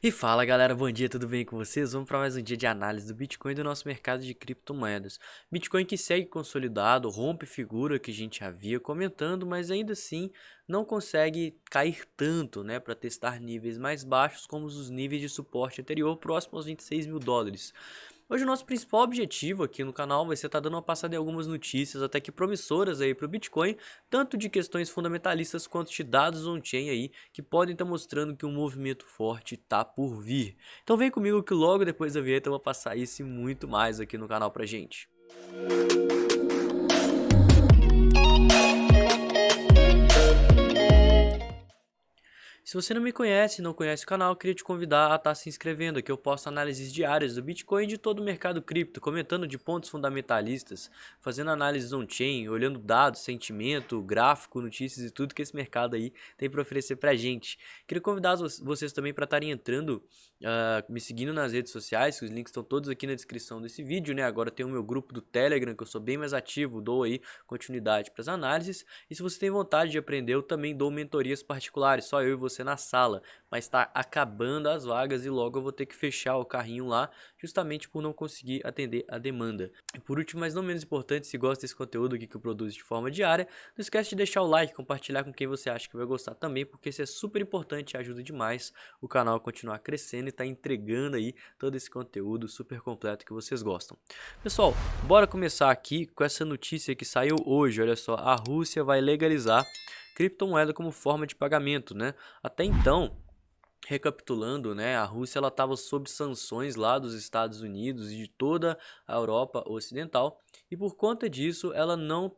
E fala galera, bom dia, tudo bem com vocês? Vamos para mais um dia de análise do Bitcoin e do nosso mercado de criptomoedas. Bitcoin que segue consolidado, rompe figura que a gente havia comentando, mas ainda assim não consegue cair tanto, né, para testar níveis mais baixos como os níveis de suporte anterior, próximo aos 26 mil dólares. Hoje o nosso principal objetivo aqui no canal vai ser estar dando uma passada em algumas notícias até que promissoras aí para o Bitcoin, tanto de questões fundamentalistas quanto de dados on-chain aí, que podem estar mostrando que um movimento forte está por vir. Então vem comigo que logo depois da vinheta eu vou passar isso e muito mais aqui no canal pra gente. Se você não me conhece e não conhece o canal, eu queria te convidar a estar se inscrevendo, que eu posto análises diárias do Bitcoin e de todo o mercado cripto, comentando de pontos fundamentalistas, fazendo análises on-chain, olhando dados, sentimento, gráfico, notícias e tudo que esse mercado aí tem para oferecer pra gente. Queria convidar vocês também para estarem entrando, me seguindo nas redes sociais, que os links estão todos aqui na descrição desse vídeo, né? Agora tem o meu grupo do Telegram, que eu sou bem mais ativo, dou aí continuidade para as análises. E se você tem vontade de aprender, eu também dou mentorias particulares, só eu e você na sala, mas está acabando as vagas e logo eu vou ter que fechar o carrinho lá, justamente por não conseguir atender a demanda. E por último, mas não menos importante, se gosta desse conteúdo aqui que eu produzo de forma diária, não esquece de deixar o like, compartilhar com quem você acha que vai gostar também, porque isso é super importante e ajuda demais o canal a continuar crescendo e tá entregando aí todo esse conteúdo super completo que vocês gostam. Pessoal, bora começar aqui com essa notícia que saiu hoje, olha só, a Rússia vai legalizar criptomoeda como forma de pagamento, né? Até então, recapitulando, né, a Rússia ela estava sob sanções lá dos Estados Unidos e de toda a Europa Ocidental, e por conta disso ela não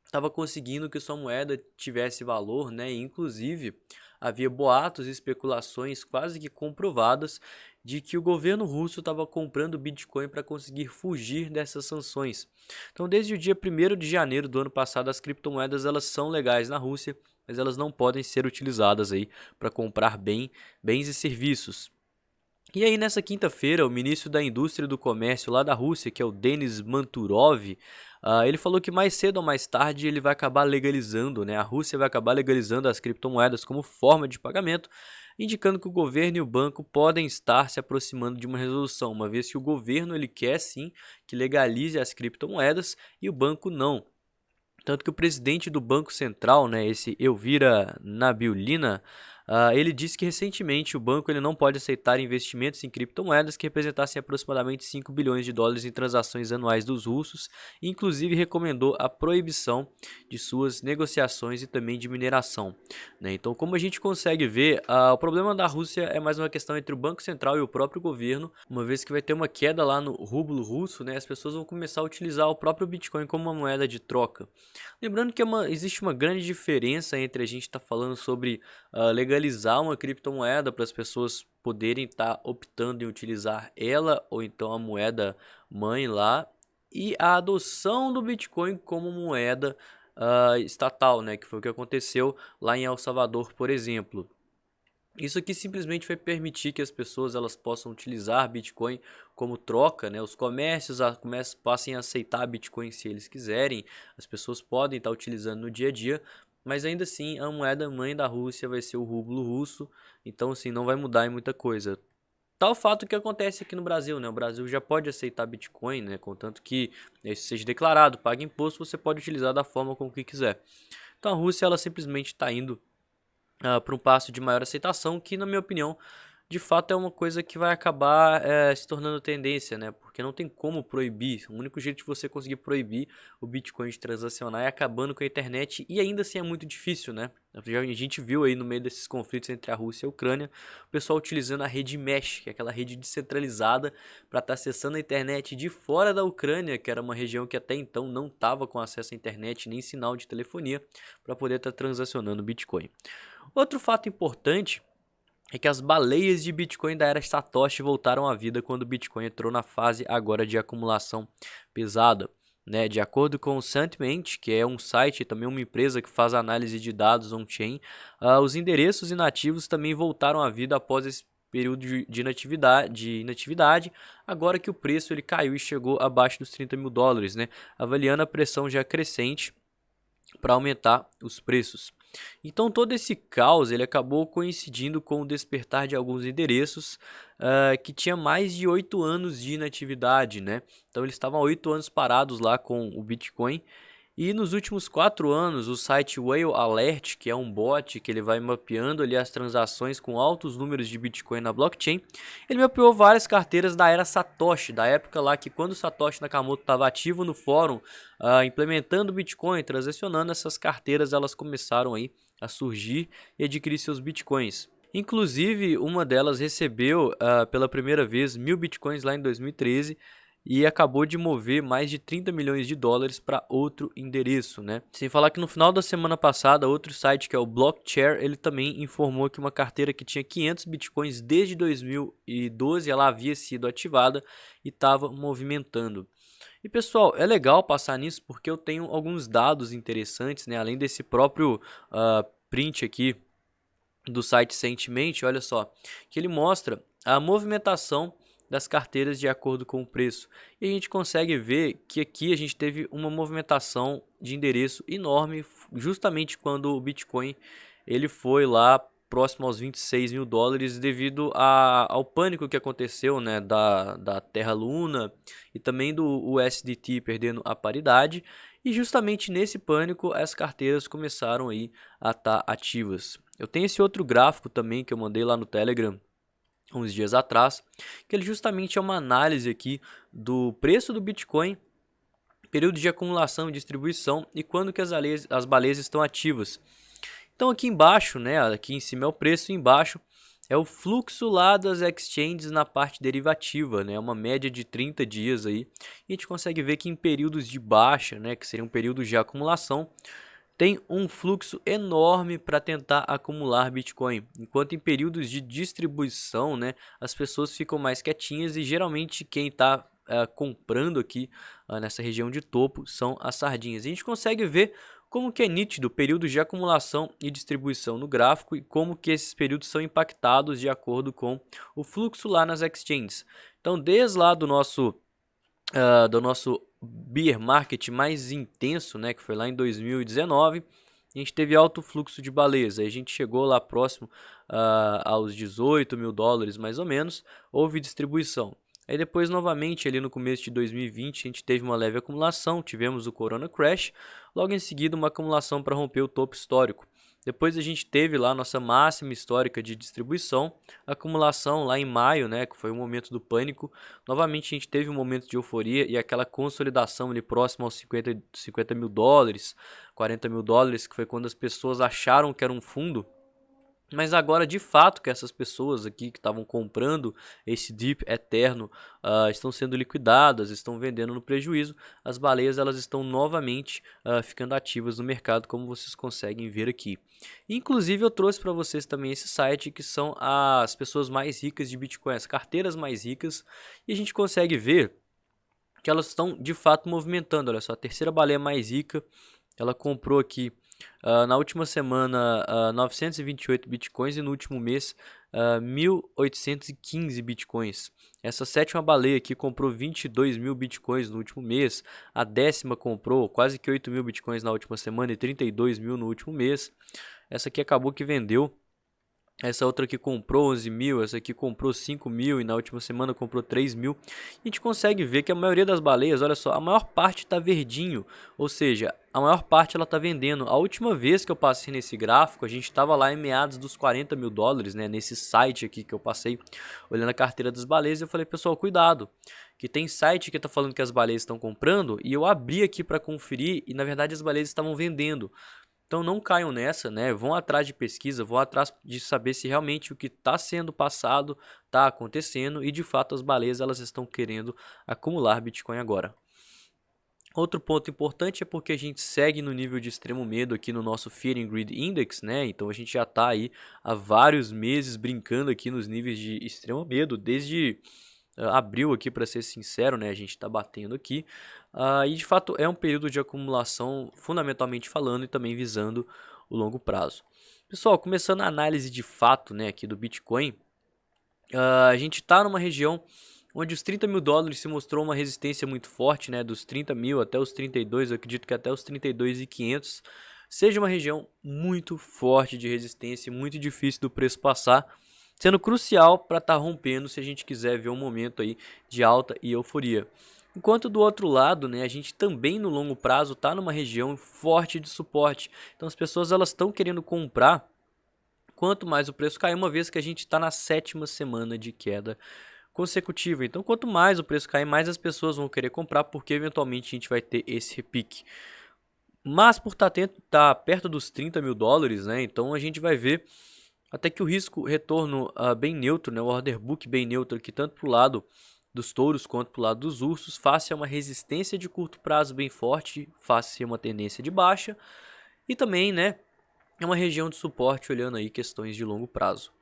estava conseguindo que sua moeda tivesse valor, né? E, inclusive, havia boatos e especulações quase que comprovadas de que o governo russo estava comprando Bitcoin para conseguir fugir dessas sanções. Então, desde o dia 1º de janeiro do ano passado, as criptomoedas elas são legais na Rússia, mas elas não podem ser utilizadas aí para comprar bens e serviços. E aí, nessa quinta-feira, o ministro da Indústria e do Comércio lá da Rússia, que é o Denis Manturov, ele falou que mais cedo ou mais tarde ele vai acabar legalizando, né? A Rússia vai acabar legalizando as criptomoedas como forma de pagamento, indicando que o governo e o banco podem estar se aproximando de uma resolução, uma vez que o governo ele quer sim que legalize as criptomoedas e o banco não. Tanto que o presidente do Banco Central, né, esse Elvira Nabiullina, ele disse que recentemente o banco ele não pode aceitar investimentos em criptomoedas que representassem aproximadamente 5 bilhões de dólares em transações anuais dos russos, e inclusive recomendou a proibição de suas negociações e também de mineração, né? Então, como a gente consegue ver, o problema da Rússia é mais uma questão entre o Banco Central e o próprio governo, uma vez que vai ter uma queda lá no rublo russo, né? As pessoas vão começar a utilizar o próprio Bitcoin como uma moeda de troca. Lembrando que existe uma grande diferença entre a gente estar falando sobre legalizar uma criptomoeda para as pessoas poderem estar optando em utilizar ela ou então a moeda mãe lá, e a adoção do Bitcoin como moeda estatal, né? Que foi o que aconteceu lá em El Salvador, por exemplo. Isso aqui simplesmente vai permitir que as pessoas elas possam utilizar Bitcoin como troca, né? Os comércios passem a aceitar Bitcoin se eles quiserem. As pessoas podem estar utilizando no dia a dia, mas ainda assim a moeda mãe da Rússia vai ser o rublo russo. Então assim, não vai mudar em muita coisa. Tal fato que acontece aqui no Brasil, né? O Brasil já pode aceitar Bitcoin, né? Contanto que isso seja declarado, paga imposto, você pode utilizar da forma como que quiser. Então a Rússia ela simplesmente está indo para um passo de maior aceitação, que na minha opinião, de fato é uma coisa que vai acabar se tornando tendência, né? Porque não tem como proibir. O único jeito de você conseguir proibir o Bitcoin de transacionar é acabando com a internet, e ainda assim é muito difícil, né? A gente viu aí no meio desses conflitos entre a Rússia e a Ucrânia, o pessoal utilizando a rede Mesh, que é aquela rede descentralizada, para estar acessando a internet de fora da Ucrânia, que era uma região que até então não estava com acesso à internet nem sinal de telefonia, para poder estar transacionando Bitcoin. Outro fato importante é que as baleias de Bitcoin da era Satoshi voltaram à vida quando o Bitcoin entrou na fase agora de acumulação pesada, né? De acordo com o Sentiment, que é um site e também uma empresa que faz análise de dados on-chain, os endereços inativos também voltaram à vida após esse período de inatividade, agora que o preço ele caiu e chegou abaixo dos 30 mil dólares, né? Avaliando a pressão já crescente para aumentar os preços. Então todo esse caos ele acabou coincidindo com o despertar de alguns endereços que tinha mais de 8 anos de inatividade, né? Então eles estavam há 8 anos parados lá com o Bitcoin. E nos últimos 4 anos, o site Whale Alert, que é um bot que ele vai mapeando ali as transações com altos números de Bitcoin na blockchain, ele mapeou várias carteiras da era Satoshi, da época lá que quando o Satoshi Nakamoto estava ativo no fórum, implementando Bitcoin, transacionando essas carteiras, elas começaram aí a surgir e adquirir seus Bitcoins. Inclusive, uma delas recebeu pela primeira vez 1000 Bitcoins lá em 2013, e acabou de mover mais de 30 milhões de dólares para outro endereço, né? Sem falar que no final da semana passada, outro site que é o Blockchair, ele também informou que uma carteira que tinha 500 bitcoins desde 2012, ela havia sido ativada e estava movimentando. E pessoal, é legal passar nisso porque eu tenho alguns dados interessantes, né? Além desse próprio print aqui do site Sentimente, olha só, que ele mostra a movimentação das carteiras de acordo com o preço. E a gente consegue ver que aqui a gente teve uma movimentação de endereço enorme, justamente quando o Bitcoin ele foi lá próximo aos 26 mil dólares devido ao pânico que aconteceu, né, da Terra Luna e também do USDT perdendo a paridade. E justamente nesse pânico as carteiras começaram aí a estar ativas. Eu tenho esse outro gráfico também que eu mandei lá no Telegram uns dias atrás, que ele justamente é uma análise aqui do preço do Bitcoin, período de acumulação e distribuição e quando que as baleias estão ativas. Então aqui embaixo, né, aqui em cima é o preço, embaixo é o fluxo lá das exchanges na parte derivativa, né, uma média de 30 dias aí. E a gente consegue ver que em períodos de baixa, né, que seriam períodos de acumulação, tem um fluxo enorme para tentar acumular Bitcoin, enquanto em períodos de distribuição, né, as pessoas ficam mais quietinhas e geralmente quem está comprando aqui nessa região de topo são as sardinhas. A gente consegue ver como que é nítido períodos de acumulação e distribuição no gráfico e como que esses períodos são impactados de acordo com o fluxo lá nas exchanges. Então, desde lá do nosso bear market mais intenso, né, que foi lá em 2019, a gente teve alto fluxo de baleias, aí a gente chegou lá próximo aos 18 mil dólares mais ou menos, houve distribuição. Aí depois novamente ali no começo de 2020 a gente teve uma leve acumulação, tivemos o Corona Crash, logo em seguida uma acumulação para romper o topo histórico. Depois a gente teve lá a nossa máxima histórica de distribuição, acumulação lá em maio, né, que foi o momento do pânico. Novamente a gente teve um momento de euforia e aquela consolidação ali próximo aos 50 mil dólares, 40 mil dólares, que foi quando as pessoas acharam que era um fundo. Mas agora, de fato, que essas pessoas aqui que estavam comprando esse dip eterno estão sendo liquidadas, estão vendendo no prejuízo, as baleias elas estão novamente ficando ativas no mercado, como vocês conseguem ver aqui. Inclusive, eu trouxe para vocês também esse site que são as pessoas mais ricas de Bitcoin, as carteiras mais ricas, e a gente consegue ver que elas estão de fato movimentando. Olha só, a terceira baleia mais rica, ela comprou aqui na última semana 928 bitcoins e no último mês 1.815 bitcoins. Essa sétima baleia aqui comprou 22 mil bitcoins no último mês. A décima comprou quase que 8 mil bitcoins na última semana e 32 mil no último mês. Essa aqui acabou que vendeu. Essa outra aqui comprou 11 mil, essa aqui comprou 5 mil e na última semana comprou 3 mil. A gente consegue ver que a maioria das baleias, olha só, a maior parte está verdinho, ou seja, a maior parte ela está vendendo. A última vez que eu passei nesse gráfico, a gente estava lá em meados dos 40 mil dólares, né, nesse site aqui que eu passei, olhando a carteira das baleias, eu falei, pessoal, cuidado, que tem site que está falando que as baleias estão comprando, e eu abri aqui para conferir e na verdade as baleias estavam vendendo. Então não caiam nessa, né? Vão atrás de pesquisa, vão atrás de saber se realmente o que está sendo passado está acontecendo e de fato as baleias elas estão querendo acumular Bitcoin agora. Outro ponto importante é porque a gente segue no nível de extremo medo aqui no nosso Fear and Greed Index, né? Então a gente já está aí há vários meses brincando aqui nos níveis de extremo medo, desde abril aqui, para ser sincero, né? A gente está batendo aqui. E de fato é um período de acumulação, fundamentalmente falando, e também visando o longo prazo. Pessoal, começando a análise de fato, né, aqui do Bitcoin, a gente está numa região onde os 30 mil dólares se mostrou uma resistência muito forte, né, dos 30 mil até os 32, eu acredito que até os 32.500. seja uma região muito forte de resistência e muito difícil do preço passar, sendo crucial para estar rompendo se a gente quiser ver um momento aí de alta e euforia. Enquanto do outro lado, né, a gente também no longo prazo está numa região forte de suporte. Então as pessoas elas estão querendo comprar quanto mais o preço cair, uma vez que a gente está na 7ª semana de queda consecutiva. Então quanto mais o preço cair, mais as pessoas vão querer comprar, porque eventualmente a gente vai ter esse repique. Mas por estar perto dos 30 mil dólares, né, então a gente vai ver até que o risco retorno bem neutro, né, o order book bem neutro aqui, tanto para o lado dos touros quanto para o lado dos ursos, face a uma resistência de curto prazo bem forte, face a uma tendência de baixa, e também, né, é uma região de suporte olhando aí questões de longo prazo.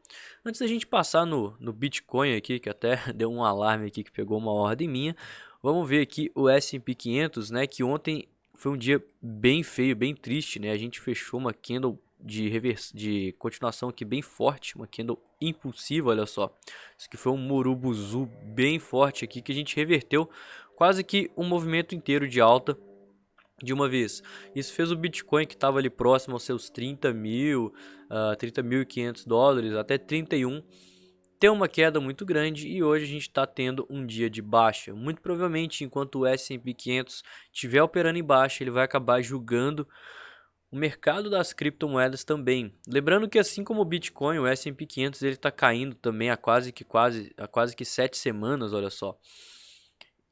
Antes da gente passar no Bitcoin aqui, que até deu um alarme aqui que pegou uma ordem minha, vamos ver aqui o S&P 500, né, que ontem foi um dia bem feio, bem triste, né? A gente fechou uma candle de continuação aqui bem forte, uma candle impulsiva, olha só. Isso aqui foi um murubuzu bem forte aqui que a gente reverteu quase que um movimento inteiro de alta de uma vez. Isso fez o Bitcoin, que estava ali próximo aos seus 30 mil, 30.500 dólares, até 31, ter uma queda muito grande, e hoje a gente está tendo um dia de baixa. Muito provavelmente, enquanto o S&P 500 estiver operando em baixa, ele vai acabar julgando o mercado das criptomoedas também. Lembrando que assim como o Bitcoin, o S&P 500 ele está caindo também há quase que 7 semanas, olha só.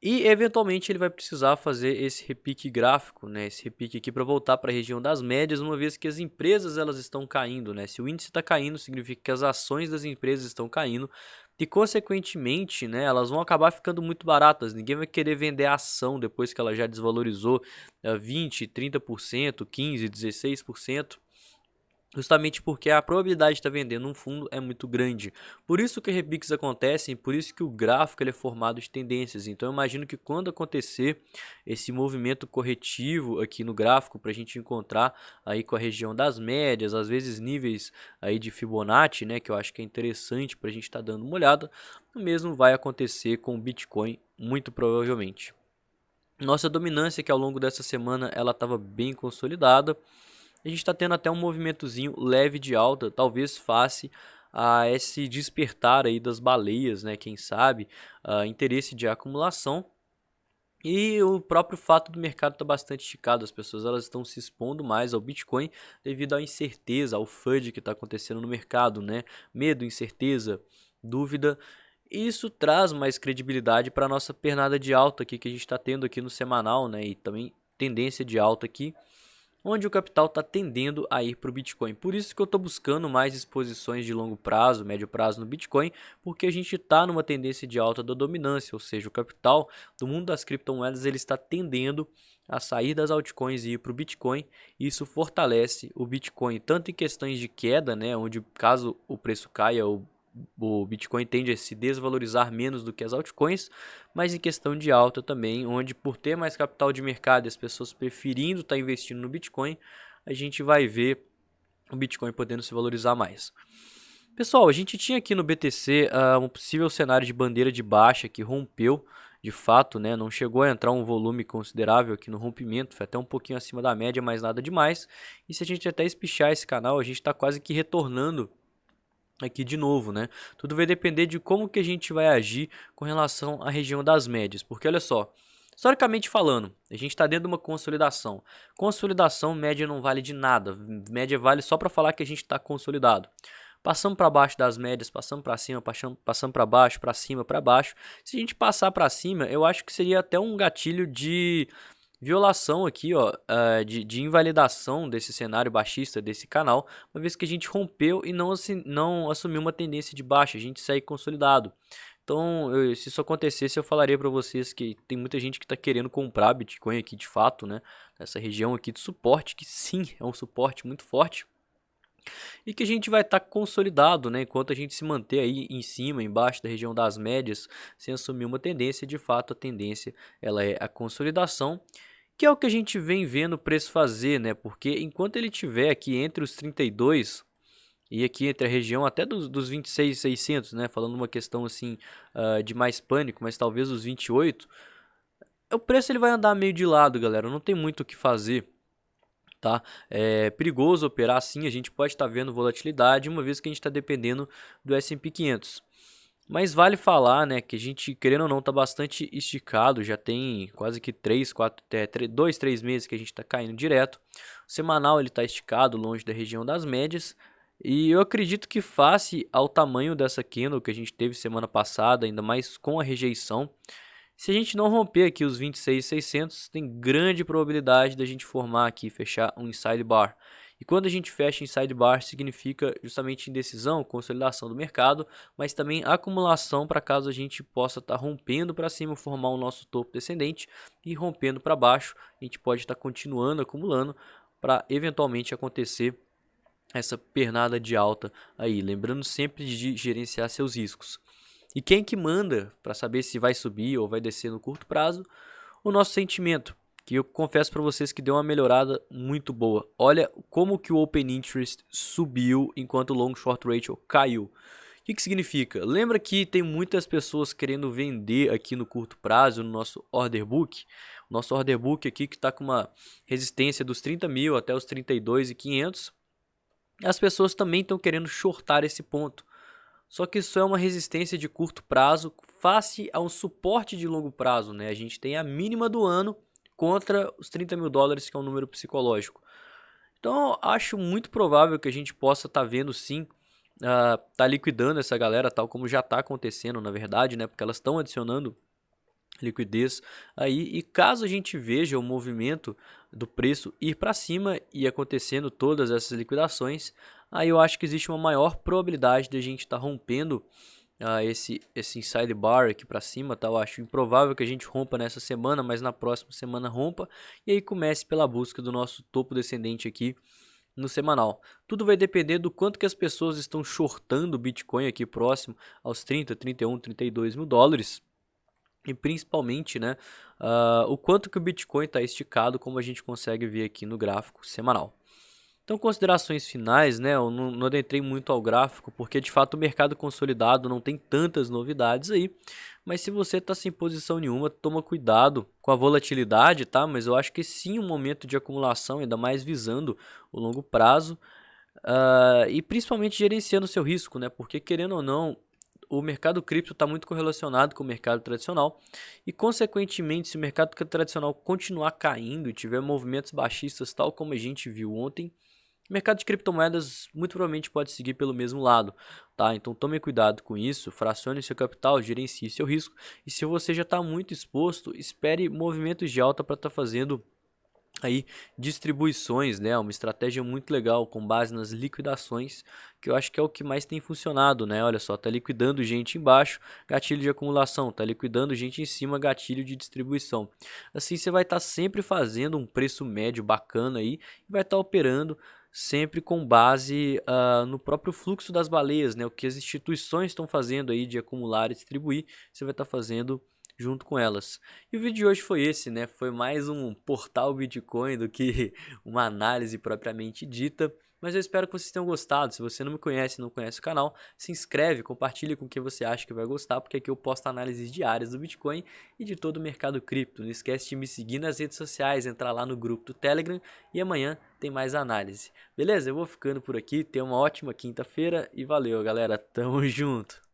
E eventualmente ele vai precisar fazer esse repique gráfico, né? Esse repique aqui para voltar para a região das médias, uma vez que as empresas elas estão caindo, né? Se o índice está caindo, significa que as ações das empresas estão caindo e consequentemente, né, elas vão acabar ficando muito baratas. Ninguém vai querer vender a ação depois que ela já desvalorizou 20, 30%, 15, 16%. Justamente porque a probabilidade de estar vendendo um fundo é muito grande. Por isso que repiques acontecem, por isso que o gráfico ele é formado de tendências. Então eu imagino que quando acontecer esse movimento corretivo aqui no gráfico, para a gente encontrar aí com a região das médias, às vezes níveis aí de Fibonacci, né, que eu acho que é interessante para a gente estar dando uma olhada, o mesmo vai acontecer com o Bitcoin, muito provavelmente. Nossa dominância que ao longo dessa semana ela estava bem consolidada. A gente está tendo até um movimentozinho leve de alta, talvez face a esse despertar aí das baleias, né? Quem sabe, interesse de acumulação. E o próprio fato do mercado estar bastante esticado, as pessoas elas estão se expondo mais ao Bitcoin devido à incerteza, ao FUD que está acontecendo no mercado, né? Medo, incerteza, dúvida. E isso traz mais credibilidade para a nossa pernada de alta aqui que a gente está tendo aqui no semanal, né? E também tendência de alta aqui, onde o capital está tendendo a ir para o Bitcoin. Por isso que eu estou buscando mais exposições de longo prazo, médio prazo no Bitcoin, porque a gente está numa tendência de alta da dominância, ou seja, o capital do mundo das criptomoedas ele está tendendo a sair das altcoins e ir para o Bitcoin. E isso fortalece o Bitcoin, tanto em questões de queda, né, onde caso o preço caia, o Bitcoin tende a se desvalorizar menos do que as altcoins, mas em questão de alta também, onde por ter mais capital de mercado e as pessoas preferindo estar investindo no Bitcoin, a gente vai ver o Bitcoin podendo se valorizar mais. Pessoal, a gente tinha aqui no BTC um possível cenário de bandeira de baixa que rompeu de fato, né? Não chegou a entrar um volume considerável aqui no rompimento, foi até um pouquinho acima da média, mas nada demais. E se a gente até espichar esse canal, a gente está quase que retornando aqui de novo, né? Tudo vai depender de como que a gente vai agir com relação à região das médias, porque olha só, historicamente falando, a gente está dentro de uma consolidação. Consolidação, média não vale de nada, média vale só para falar que a gente está consolidado. Passamos para baixo das médias, passamos para cima, passamos para baixo, para cima, para baixo. Se a gente passar para cima, eu acho que seria até um gatilho de violação aqui, ó, de invalidação desse cenário baixista desse canal, uma vez que a gente rompeu e não assumiu uma tendência de baixa, a gente segue consolidado. Então, se isso acontecesse, eu falaria para vocês que tem muita gente que está querendo comprar Bitcoin aqui de fato, né? Nessa região aqui de suporte, que sim, é um suporte muito forte. E que a gente vai estar consolidado, né? Enquanto a gente se manter aí em cima, embaixo da região das médias, sem assumir uma tendência, de fato a tendência ela é a consolidação, que é o que a gente vem vendo o preço fazer, né? Porque enquanto ele tiver aqui entre os 32 e aqui entre a região até dos 26.600, né? Falando uma questão assim de mais pânico, mas talvez os 28, o preço ele vai andar meio de lado, galera. Não tem muito o que fazer. tá? É perigoso operar assim, a gente pode estar vendo volatilidade, uma vez que a gente está dependendo do S&P 500. Mas vale falar, né, que a gente, querendo ou não, tá bastante esticado, já tem quase que 3, 4, 2, 3 meses que a gente está caindo direto. O semanal ele tá esticado, longe da região das médias, e eu acredito que face ao tamanho dessa candle que a gente teve semana passada, ainda mais com a rejeição, se a gente não romper aqui os 26.600, tem grande probabilidade da gente formar aqui, fechar um inside bar. E quando a gente fecha inside bar, significa justamente indecisão, consolidação do mercado, mas também acumulação para caso a gente possa estar rompendo para cima, formar o nosso topo descendente e rompendo para baixo, a gente pode estar continuando acumulando para eventualmente acontecer essa pernada de alta aí, lembrando sempre de gerenciar seus riscos. E quem que manda para saber se vai subir ou vai descer no curto prazo? O nosso sentimento, que eu confesso para vocês que deu uma melhorada muito boa. Olha como que o Open Interest subiu enquanto o Long Short Ratio caiu. O que significa? Lembra que tem muitas pessoas querendo vender aqui no curto prazo no nosso order book? O nosso order book aqui que está com uma resistência dos 30 mil até os 32.500. As pessoas também estão querendo shortar esse ponto. Só que isso é uma resistência de curto prazo face a um suporte de longo prazo, né? A gente tem a mínima do ano contra os 30 mil dólares, que é um número psicológico. Então, acho muito provável que a gente possa estar vendo sim, tá liquidando essa galera, tal como já está acontecendo, na verdade, né? Porque elas estão adicionando liquidez aí, e caso a gente veja o movimento do preço ir para cima e acontecendo todas essas liquidações, aí eu acho que existe uma maior probabilidade de a gente estar rompendo esse inside bar aqui para cima, tá? Eu acho improvável que a gente rompa nessa semana, mas na próxima semana rompa e aí comece pela busca do nosso topo descendente aqui no semanal. Tudo vai depender do quanto que as pessoas estão shortando o Bitcoin aqui próximo aos 30, 31, 32 mil dólares. E principalmente, né, o quanto que o Bitcoin está esticado, como a gente consegue ver aqui no gráfico semanal. Então, considerações finais, né, eu não adentrei muito ao gráfico, porque de fato o mercado consolidado não tem tantas novidades aí, mas se você está sem posição nenhuma, toma cuidado com a volatilidade, tá? Mas eu acho que sim um momento de acumulação, ainda mais visando o longo prazo, e principalmente gerenciando o seu risco, né, porque querendo ou não, o mercado cripto está muito correlacionado com o mercado tradicional e, consequentemente, se o mercado tradicional continuar caindo e tiver movimentos baixistas, tal como a gente viu ontem, o mercado de criptomoedas muito provavelmente pode seguir pelo mesmo lado, tá? Então tome cuidado com isso, fracione seu capital, gerencie seu risco e se você já está muito exposto, espere movimentos de alta para estar fazendo aí distribuições, né? Uma estratégia muito legal com base nas liquidações, que eu acho que é o que mais tem funcionado, né? Olha só, tá liquidando gente embaixo, gatilho de acumulação, tá liquidando gente em cima, gatilho de distribuição. Assim você vai estar sempre fazendo um preço médio bacana aí e vai estar operando sempre com base no próprio fluxo das baleias, né? O que as instituições estão fazendo aí de acumular e distribuir, você vai estar fazendo junto com elas. E o vídeo de hoje foi esse, né? Foi mais um portal Bitcoin do que uma análise propriamente dita. Mas eu espero que vocês tenham gostado. Se você não me conhece e não conhece o canal, se inscreve, compartilha com quem você acha que vai gostar, porque aqui eu posto análises diárias do Bitcoin e de todo o mercado cripto. Não esquece de me seguir nas redes sociais, entrar lá no grupo do Telegram e amanhã tem mais análise. Beleza? Eu vou ficando por aqui. Tenha uma ótima quinta-feira e valeu, galera. Tamo junto!